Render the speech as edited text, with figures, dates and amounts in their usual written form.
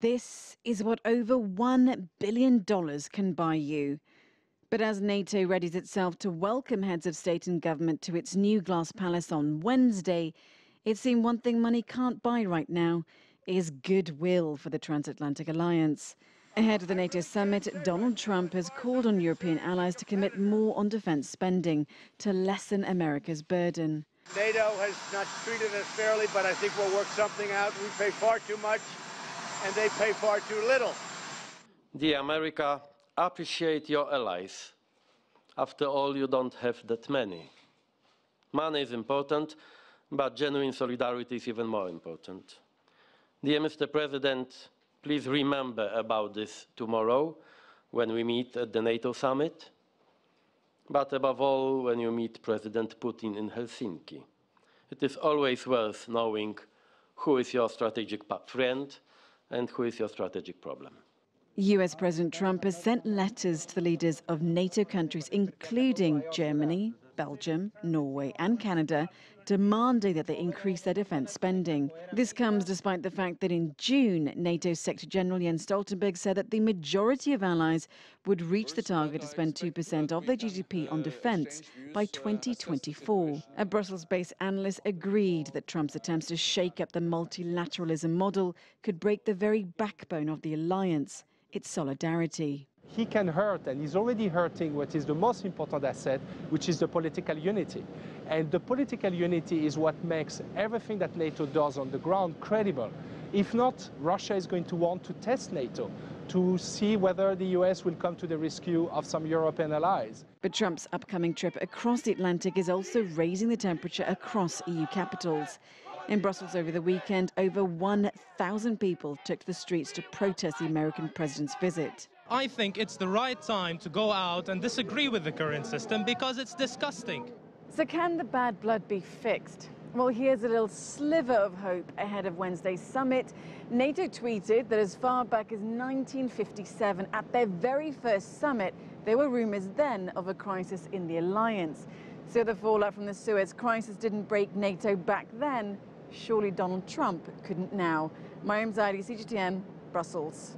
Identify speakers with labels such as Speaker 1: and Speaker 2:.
Speaker 1: This is what over $1 billion can buy you. But as NATO readies itself to welcome heads of state and government to its new glass palace on Wednesday, it seemed one thing money can't buy right now is goodwill for the transatlantic alliance. Ahead of the NATO summit, Donald Trump has called on European allies to commit more on defence spending to lessen America's burden.
Speaker 2: NATO has not treated us fairly, but I think we'll work something out. We pay far too much, and they pay far too little.
Speaker 3: Dear America, appreciate your allies. After all, you don't have that many. Money is important, but genuine solidarity is even more important. Dear Mr. President, please remember about this tomorrow when we meet at the NATO summit, but above all when you meet President Putin in Helsinki. It is always worth knowing who is your strategic friend and who is your strategic problem.
Speaker 1: US President Trump has sent letters to the leaders of NATO countries, including Germany, Belgium, Norway and Canada, demanding that they increase their defence spending. This comes despite the fact that in June, NATO Secretary General Jens Stoltenberg said that the majority of allies would reach the target to spend 2% of their GDP on defence by 2024. A Brussels-based analyst agreed that Trump's attempts to shake up the multilateralism model could break the very backbone of the alliance, its solidarity.
Speaker 4: He can hurt, and he's already hurting what is the most important asset, which is the political unity. And the political unity is what makes everything that NATO does on the ground credible. If not, Russia is going to want to test NATO to see whether the US will come to the rescue of some European allies.
Speaker 1: But Trump's upcoming trip across the Atlantic is also raising the temperature across EU capitals. In Brussels over the weekend, over 1,000 people took to the streets to protest the American president's visit.
Speaker 5: I think it's the right time to go out and disagree with the current system because it's disgusting.
Speaker 1: So can the bad blood be fixed? Well, here's a little sliver of hope ahead of Wednesday's summit. NATO tweeted that as far back as 1957, at their very first summit, there were rumours then of a crisis in the alliance. So the fallout from the Suez crisis didn't break NATO back then. Surely Donald Trump couldn't now. Mariam, Zaidi, CGTN, Brussels.